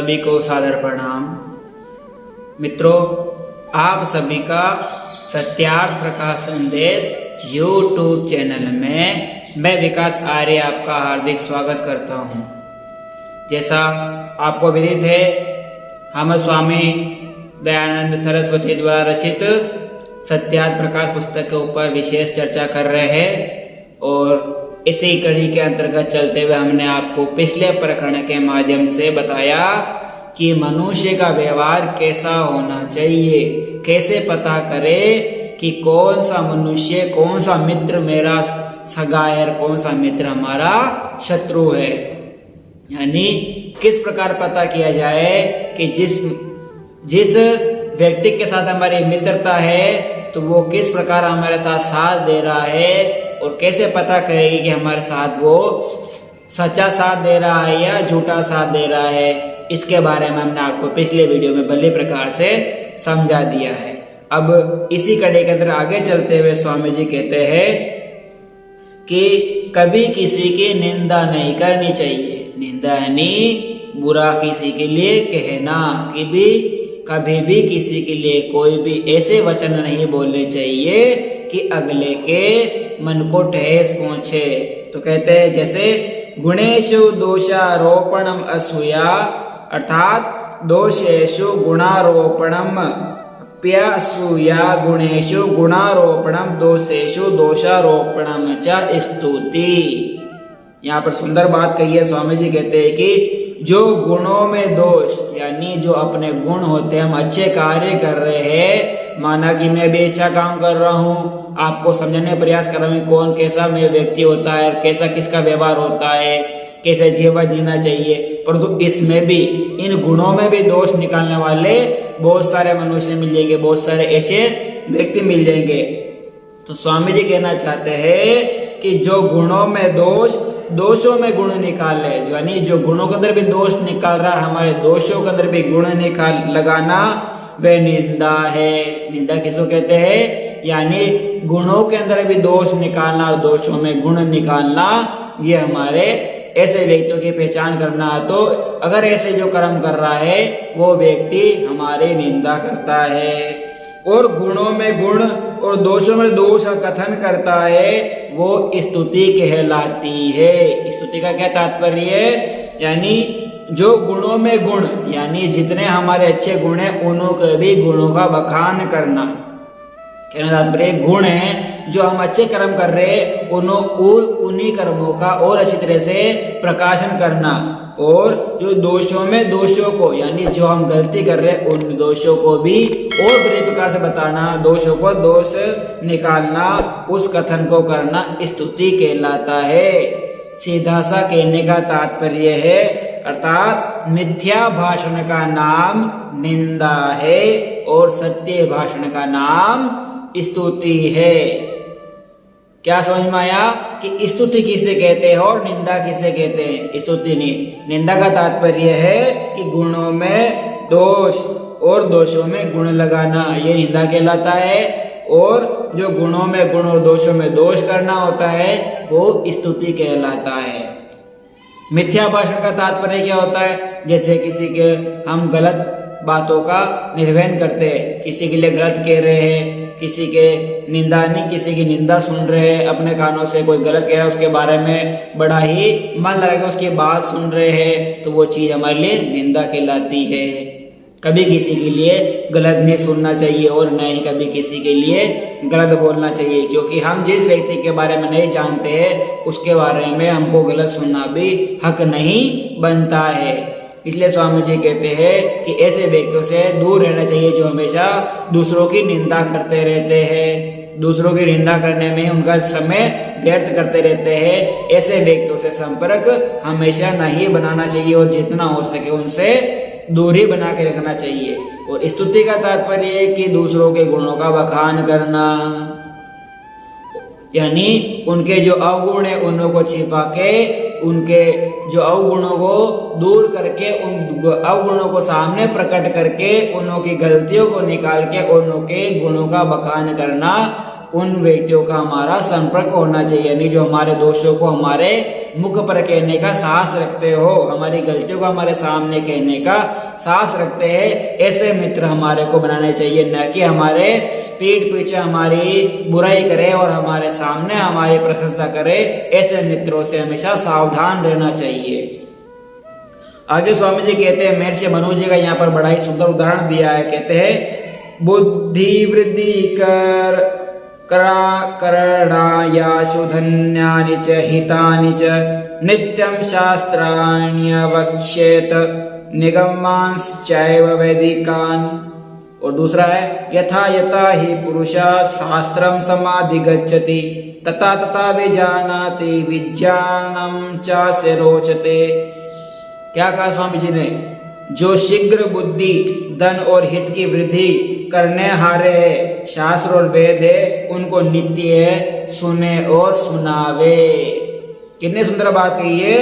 सभी को सादर प्रणाम। मित्रों, आप सभी का सत्यार्थ प्रकाश संदेश YouTube चैनल में मैं विकास आर्य आपका हार्दिक स्वागत करता हूं। जैसा आपको विदित है, हम स्वामी दयानंद सरस्वती द्वारा रचित सत्यार्थ प्रकाश पुस्तक के ऊपर विशेष चर्चा कर रहे हैं और इसी कड़ी के अंतर्गत चलते हुए हमने आपको पिछले प्रकरण के माध्यम से बताया कि मनुष्य का व्यवहार कैसा होना चाहिए, कैसे पता करे कि कौन सा मनुष्य, कौन सा मित्र मेरा सगा है और कौन सा मित्र हमारा शत्रु है। यानी किस प्रकार पता किया जाए कि जिस व्यक्ति के साथ हमारी मित्रता है तो वो किस प्रकार हमारे साथ साथ दे रहा है और कैसे पता करेगी कि हमारे साथ वो सच्चा साथ दे रहा है या झूठा साथ दे रहा है। इसके बारे में हमने आपको पिछले वीडियो में भली प्रकार से समझा दिया है। अब इसी कड़ी के अंदर आगे चलते हुए स्वामी जी कहते हैं कि कभी किसी की निंदा नहीं करनी चाहिए। निंदा यानी बुरा किसी के लिए कहना, कि कभी भी किसी के लिए कोई भी ऐसे वचन नहीं बोलने चाहिए कि अगले के मन को ठेस पहुंचे। तो कहते हैं जैसे गुणेषु दोषारोपणम असूया, अर्थात दोषेषु गुणारोपणम प्यसूया, गुणेषु गुणारोपणम दोषेषु दोषारोपणम च स्तुति। यहाँ पर सुंदर बात कही है। स्वामी जी कहते हैं कि जो गुणों में दोष, यानी जो अपने गुण होते हैं, हम अच्छे कार्य कर रहे हैं, माना कि मैं भी अच्छा काम कर रहा हूँ, आपको समझने का प्रयास कर रहा हूँ कौन कैसा में व्यक्ति होता है, कैसा किसका व्यवहार होता है, कैसे जीवन जीना चाहिए, परंतु इसमें भी इन गुणों में भी दोष निकालने वाले बहुत सारे मनुष्य मिल जाएंगे, बहुत सारे ऐसे व्यक्ति मिल जाएंगे। तो स्वामी जी कहना चाहते हैं कि जो गुणों में दोष, दोषों में गुण निकाल ले, यानी जो गुणों के अंदर भी दोष निकाल रहा है, हमारे दोषों के अंदर भी गुण निकाल लगाना, वह निंदा है। निंदा किसको कहते हैं? यानी गुणों के अंदर भी दोष निकालना और दोषों में गुण निकालना, ये हमारे ऐसे व्यक्तियों की पहचान करना। तो अगर ऐसे जो कर्म कर रहा है वो व्यक्ति हमारी निंदा करता है और गुणों में गुण और दोषों में दोष का कथन करता है, वो स्तुति कहलाती है। स्तुति का क्या तात्पर्य है? यानी जो गुणों में गुण, यानी जितने हमारे अच्छे गुण हैं उन्हों के भी गुणों का बखान करना। कहने का तात्पर्य गुण है जो हम अच्छे कर्म कर रहे हैं उन्हीं कर्मों का और अच्छी तरह से प्रकाशन करना, और जो दोषों में दोषों को, यानी जो हम गलती कर रहे हैं उन दोषों को भी और बुरे प्रकार से बताना, दोषों को दोष निकालना, उस कथन को करना स्तुति कहलाता है। सीधा सा कहने का तात्पर्य है, अर्थात मिथ्या भाषण का नाम निंदा है और सत्य भाषण का नाम स्तुति है। क्या समझ में आया कि स्तुति किसे कहते हैं और निंदा किसे कहते हैं? स्तुति नहीं, निंदा का तात्पर्य है कि गुणों में दोष और दोषों में गुण लगाना, ये निंदा कहलाता है, और जो गुणों में गुण और दोषों में दोष करना होता है वो स्तुति कहलाता है। मिथ्या भाषण का तात्पर्य क्या होता है? जैसे किसी के हम गलत बातों का निर्वहन करते हैं, किसी के लिए गलत कह रहे हैं, किसी के निंदा नहीं, किसी की निंदा सुन रहे हैं, अपने कानों से कोई गलत कह रहा है उसके बारे में बड़ा ही मन लगा के उसकी बात सुन रहे हैं, तो वो चीज हमारे लिए निंदा कहलाती है। कभी किसी के लिए गलत नहीं सुनना चाहिए और न ही कभी किसी के लिए गलत बोलना चाहिए, क्योंकि हम जिस व्यक्ति के बारे में नहीं जानते हैं उसके बारे में हमको गलत सुनना भी हक नहीं बनता है। इसलिए स्वामी जी कहते हैं कि ऐसे व्यक्तियों से दूर रहना चाहिए जो हमेशा दूसरों की निंदा करते रहते हैं, दूसरों की निंदा करने में उनका समय व्यर्थ करते रहते हैं। ऐसे व्यक्तियों से संपर्क हमेशा नहीं बनाना चाहिए और जितना हो सके उनसे दूरी बना के रखना चाहिए। और स्तुति का तात्पर्य है कि दूसरों के गुणों का बखान करना, यानी उनके जो अवगुण है उन्हों को छिपा के, उनके जो अवगुणों को दूर करके, उन अवगुणों को सामने प्रकट करके, उन्हों की गलतियों को निकाल के उन्हों के गुणों का बखान करना, उन व्यक्तियों का हमारा संपर्क होना चाहिए, यानी जो हमारे दोषों को हमारे मुख पर कहने का साहस रखते हो, हमारी गलतियों को हमारे सामने कहने का साहस रखते हैं, ऐसे मित्र हमारे को बनाने चाहिए, न कि हमारे पीठ पीछे हमारी बुराई करे और हमारे सामने हमारी प्रशंसा करे। ऐसे मित्रों से हमेशा सावधान रहना चाहिए। आगे स्वामी जी कहते हैं, महर्षि मनु जी का यहाँ पर बड़ा ही सुंदर उदाहरण दिया है। कहते हैं, बुद्धि वृद्धि करणायाशु धन्यानि च हितानि च नित्यं शास्त्राण्यवक्ष्येत निगमांश्चैव वैदिकान्। और दूसरा है, यथा यथा ही पुरुषा शास्त्रं समाधिगच्छति तथा तथा विजानाति विज्ञानं च रोचते। क्या कहा स्वामी जी ने, जो शीघ्र बुद्धि धन और हित की वृद्धि करने हारे है, शास्त्र और वेद है, उनको नित्य सुने और सुनावे। कितने सुंदर बात कही है,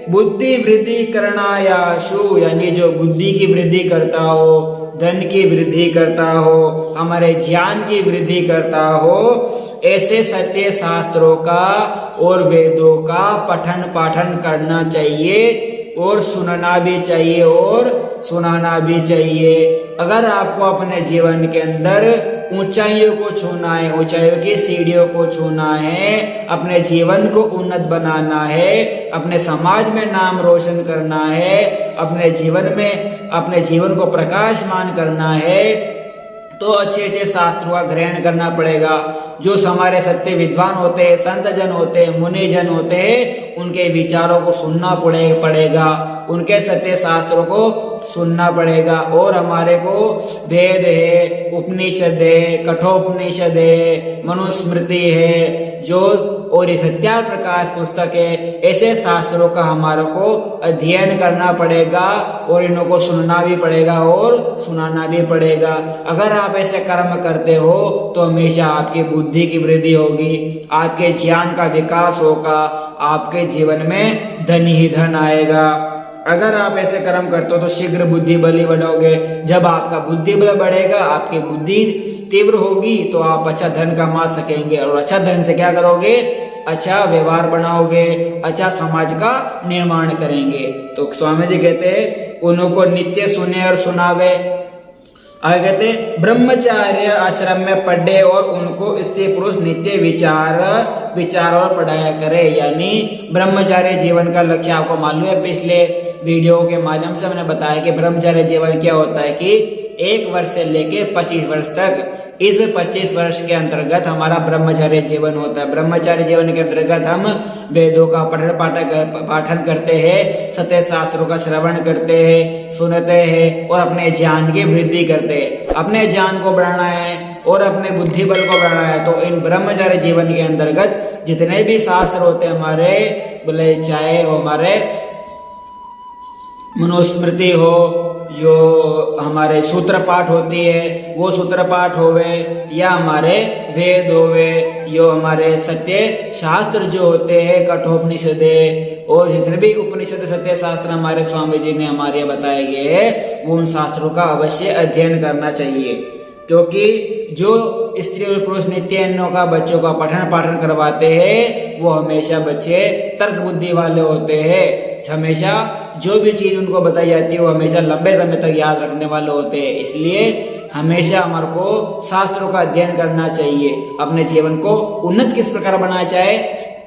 बुद्धि वृद्धि करणायाशु, यानी जो बुद्धि की वृद्धि करता हो, धन की वृद्धि करता हो, हमारे ज्ञान की वृद्धि करता हो, ऐसे सत्य शास्त्रों का और वेदों का पठन पाठन करना चाहिए और सुनना भी चाहिए और सुनाना भी चाहिए। अगर आपको अपने जीवन के अंदर ऊंचाइयों को छूना है, ऊंचाइयों की सीढ़ियों को छूना है, अपने जीवन को उन्नत बनाना है, अपने समाज में नाम रोशन करना है, अपने जीवन को प्रकाशमान करना है, तो अच्छे अच्छे शास्त्रों का ग्रहण करना पड़ेगा। जो हमारे सत्य विद्वान होते हैं, संत जन होते हैं, मुनि जन होते हैं, उनके विचारों को सुनना पड़ेगा, उनके सत्य शास्त्रों को सुनना पड़ेगा। और हमारे को वेद है, उपनिषद है, कठोपनिषद है, मनुस्मृति है, जो और ये सत्यार प्रकाश पुस्तक है, ऐसे शास्त्रों का हमारे को अध्ययन करना पड़ेगा और इन्हों को सुनना भी पड़ेगा और सुनाना भी पड़ेगा। अगर आप ऐसे कर्म करते हो तो हमेशा आपकी बुद्धि की वृद्धि होगी, आपके ज्ञान का विकास होगा, आपके जीवन में धन ही धन आएगा। अगर आप ऐसे कर्म करते हो तो शीघ्र बुद्धि बली बनोगे। जब आपका बुद्धि बल बढ़ेगा, आपकी बुद्धि तीव्र होगी, तो आप अच्छा धन कमा सकेंगे और अच्छा धन से क्या करोगे, अच्छा व्यवहार बनाओगे, अच्छा समाज का निर्माण करेंगे। तो स्वामी जी कहते हैं, उनको नित्य सुने और सुनावे। आगे कहते, ब्रह्मचार्य आश्रम में पढ़े और उनको स्त्री पुरुष नित्य विचार और पढ़ाया करे। यानी ब्रह्मचार्य जीवन का लक्ष्य आपको मालूम है, पिछले वीडियो के माध्यम से मैंने बताया कि ब्रह्मचार्य जीवन क्या होता है कि 1 वर्ष से लेके 25 वर्ष तक, इस 25 वर्ष के अंतर्गत हमारा ब्रह्मचार्य जीवन होता है। ब्रह्मचार्य जीवन के अंतर्गत हम वेदों का पाठन करते हैं, सत्य शास्त्रों का श्रवण करते हैं, सुनते हैं और अपने ज्ञान की वृद्धि करते हैं। अपने ज्ञान को बढ़ाना है और अपने बुद्धि बल को बढ़ाना है। तो इन ब्रह्मचार्य जीवन के अंतर्गत जितने भी शास्त्र होते हैं हमारे, बोले चाहे वो हमारे मनुस्मृति हो, जो हमारे सूत्र पाठ होती है वो सूत्र पाठ होवे, या हमारे वेद होवे, जो हमारे सत्य शास्त्र जो होते हैं, कठोपनिषद और जितने भी उपनिषद सत्य शास्त्र हमारे स्वामी जी ने हमारे बताए गए हैं, वो उन शास्त्रों का अवश्य अध्ययन करना चाहिए। क्योंकि जो स्त्री और पुरुष नित्य इनों का बच्चों का पठन पाठन करवाते हैं, वो हमेशा बच्चे तर्क बुद्धि वाले होते हैं। हमेशा जो भी चीज उनको बताई जाती है वो हमेशा लंबे समय तक याद रखने वाले होते हैं। इसलिए हमेशा हमारे को शास्त्रों का अध्ययन करना चाहिए। अपने जीवन को उन्नत किस प्रकार बनाना चाहे,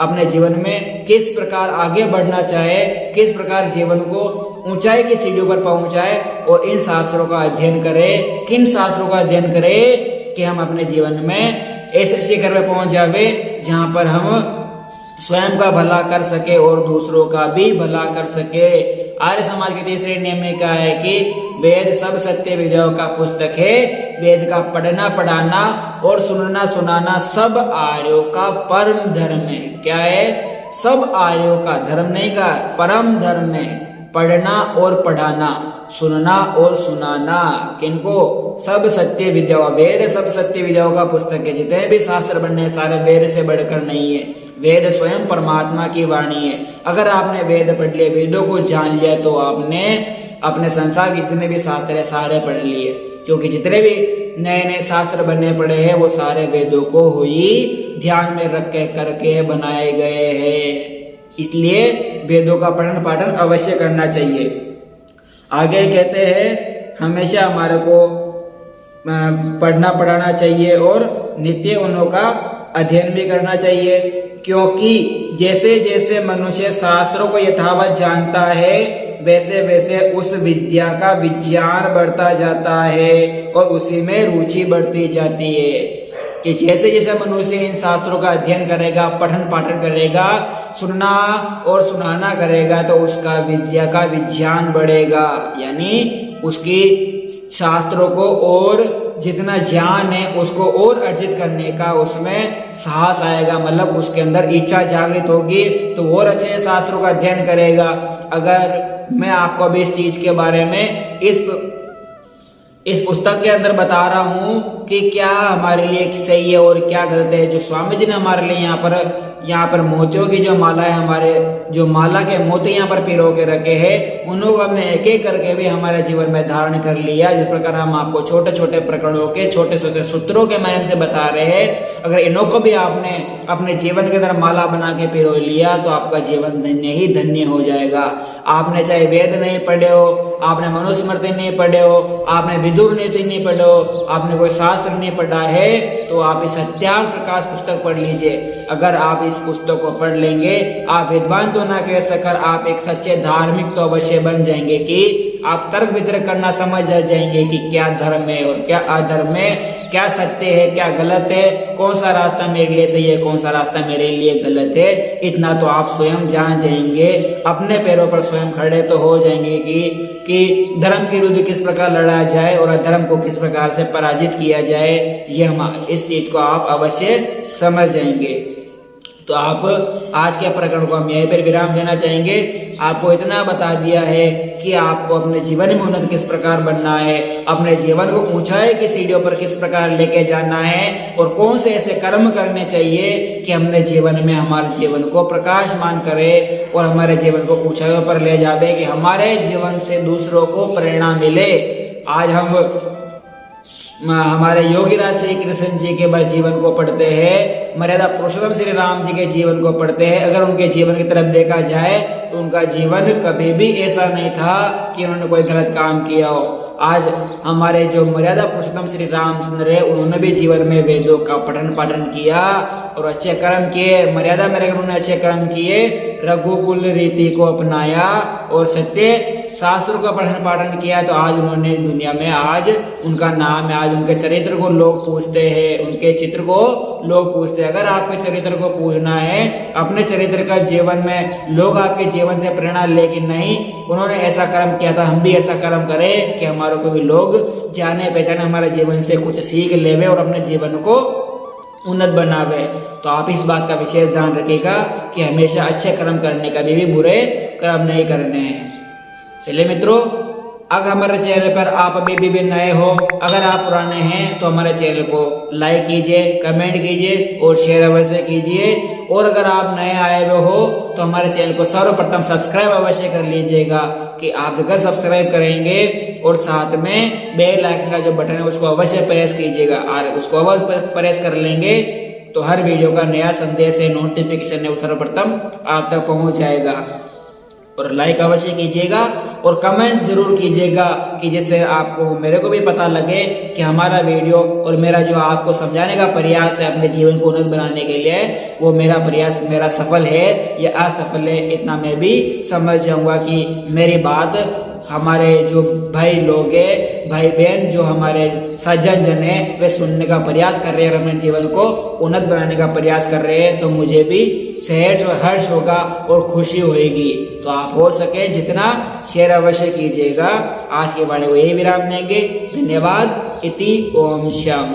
अपने जीवन में किस प्रकार आगे बढ़ना चाहे, किस प्रकार जीवन को ऊंचाई की सीढ़ियों पर पहुंचाए, और इन शास्त्रों का अध्ययन करें। किन शास्त्रों का अध्ययन करें कि हम अपने जीवन में ऐसे शिखर पर पहुंच जावे जहां पर हम स्वयं का भला कर सके और दूसरों का भी भला कर सके। आर्य समाज के तीसरे नियम में क्या है कि वेद सब सत्य विद्याओं का पुस्तक है। वेद का पढ़ना पढ़ाना और सुनना सुनाना सब आर्यों का परम धर्म है। क्या है? सब आर्यों का धर्म नहीं का परम धर्म है। पढ़ना और पढ़ाना, सुनना और सुनाना, किनको? सब सत्य विद्याओं। वेद सब सत्य विद्याओं का पुस्तक है। जितने भी शास्त्र बनने सारे वेद से बढ़कर नहीं है। वेद स्वयं परमात्मा की वाणी है। अगर आपने वेद पढ़ लिए, वेदों को जान लिया, तो आपने अपने संसार के जितने भी शास्त्र है सारे पढ़ लिए। क्योंकि जितने भी नए नए शास्त्र बनने पड़े हैं वो सारे वेदों को ही ध्यान में रख के करके बनाए गए हैं। इसलिए वेदों का पठन पाठन अवश्य करना चाहिए। आगे कहते हैं हमेशा हमारे को पढ़ना पढ़ाना चाहिए और नित्य उन्हों का अध्ययन भी करना चाहिए, क्योंकि जैसे जैसे मनुष्य शास्त्रों को यथावत जानता है वैसे वैसे उस विद्या का विज्ञान बढ़ता जाता है और उसी में रुचि बढ़ती जाती है। कि जैसे जैसे मनुष्य इन शास्त्रों का अध्ययन करेगा, पठन पाठन करेगा, सुनना और सुनाना करेगा तो उसका विद्या का विज्ञान बढ़ेगा, यानी उसकी शास्त्रों को और जितना ज्ञान है उसको और अर्जित करने का उसमें साहस आएगा, मतलब उसके अंदर इच्छा जागृत होगी तो और अच्छे शास्त्रों का अध्ययन करेगा। अगर मैं आपको अभी इस चीज के बारे में इस पुस्तक के अंदर बता रहा हूँ कि क्या हमारे लिए सही है और क्या गलत है, जो स्वामी जी ने हमारे लिए यहाँ पर मोतियों की जो माला है, हमारे जो माला के मोती यहाँ पर पिरो के रखे हैं, उन्हों को हमने एक एक करके भी हमारे जीवन में धारण कर लिया। जिस प्रकार हम आपको छोटे छोटे प्रकरणों के छोटे छोटे सूत्रों के माध्यम से बता रहे हैं, अगर इन्हों को भी आपने अपने जीवन के अंदर माला बना के पिरो लिया तो आपका जीवन धन्य ही धन्य हो जाएगा। आपने चाहे वेद नहीं पढ़े हो, आपने मनुस्मृति नहीं पढ़े हो, आपने विदुर नीति नहीं पढ़े हो, आपने कोई शास्त्र नहीं पढ़ा है, तो आप इस सत्यार्थ प्रकाश पुस्तक पढ़ लीजिए। अगर आप इस पुस्तक को पढ़ लेंगे, आप विद्वान तो ना कह सकर आप एक सच्चे धार्मिक तो अवश्य बन जाएंगे कि आप तर्क वितर्क करना समझ जाएंगे कि क्या धर्म है और क्या अधर्म है, क्या सत्य है क्या गलत है, कौन सा रास्ता मेरे लिए सही है कौन सा रास्ता मेरे लिए गलत है। इतना तो आप स्वयं जान जाएंगे, अपने पैरों पर स्वयं खड़े तो हो जाएंगे कि धर्म के विरुद्ध किस प्रकार लड़ा जाए और अधर्म को किस प्रकार से पराजित किया जाए। ये हम इस चीज को आप अवश्य समझ जाएंगे। तो आप आज के प्रकरण को हम यहीं पर विराम देना चाहेंगे। आपको इतना बता दिया है कि आपको अपने जीवन में उन्नत किस प्रकार बनना है, अपने जीवन को ऊंचाई की सीढ़ियों पर किस प्रकार लेके जाना है और कौन से ऐसे कर्म करने चाहिए कि हमने जीवन में हमारे जीवन को प्रकाशमान करे और हमारे जीवन को ऊंचाइयों पर ले जावे, कि हमारे जीवन से दूसरों को प्रेरणा मिले। आज हम हमारे योगीराज श्री कृष्ण जी के बस जीवन को पढ़ते हैं, मर्यादा पुरुषोत्तम श्री राम जी के जीवन को पढ़ते हैं। अगर उनके जीवन की तरफ देखा जाए तो उनका जीवन कभी भी ऐसा नहीं था कि उन्होंने कोई गलत काम किया हो। आज हमारे जो मर्यादा पुरुषोत्तम श्री रामचंद्र है, उन्होंने भी जीवन में वेदों का पठन पाठन किया और अच्छे कर्म किए। मर्यादा में रहकर उन्होंने अच्छे कर्म किए, रघुकुल रीति को अपनाया और सत्य शास्त्रों का पठन पाठन किया। तो आज उन्होंने दुनिया में आज उनका नाम है, आज उनके चरित्र को लोग पूछते हैं, उनके चित्र को लोग पूछते हैं। अगर आपके चरित्र को पूछना है, अपने चरित्र का जीवन में लोग आपके जीवन से प्रेरणा लेकिन नहीं, उन्होंने ऐसा कर्म किया था, हम भी ऐसा कर्म करें कि हमारे को भी लोग जाने पहचाने, हमारे जीवन से कुछ सीख लेवे और अपने जीवन को उन्नत बनावे। तो आप इस बात का विशेष ध्यान रखिएगा कि हमेशा अच्छे कर्म करने का भी बुरे कर्म नहीं करने हैं। चलिए मित्रों, अगर हमारे चैनल पर आप अभी भी नए हो, अगर आप पुराने हैं तो हमारे चैनल को लाइक कीजिए, कमेंट कीजिए और शेयर अवश्य कीजिए। और अगर आप नए आए हुए हो तो हमारे चैनल को सर्वप्रथम सब्सक्राइब अवश्य कर लीजिएगा, कि आप अगर सब्सक्राइब करेंगे और साथ में बेल आइकन का जो बटन है उसको अवश्य प्रेस कीजिएगा, और उसको अवश्य प्रेस कर लेंगे तो हर वीडियो का नया संदेश है, नोटिफिकेशन है, वो सर्वप्रथम आप तक पहुंच जाएगा। और लाइक अवश्य कीजिएगा और कमेंट जरूर कीजिएगा, कि जिससे आपको मेरे को भी पता लगे कि हमारा वीडियो और मेरा जो आपको समझाने का प्रयास है अपने जीवन को उन्नत बनाने के लिए, वो मेरा प्रयास मेरा सफल है या असफल है, इतना मैं भी समझ जाऊंगा कि मेरी बात हमारे जो भाई लोग हैं, भाई बहन जो हमारे सज्जन जन है, वे सुनने का प्रयास कर रहे हैं और अपने जीवन को उन्नत बनाने का प्रयास कर रहे हैं, तो मुझे भी सहर्ष और हर्ष होगा और खुशी होगी। तो आप हो सके जितना शेयर अवश्य कीजिएगा। आज के बारे में यही विराम देंगे। धन्यवाद। इति ओम श्याम।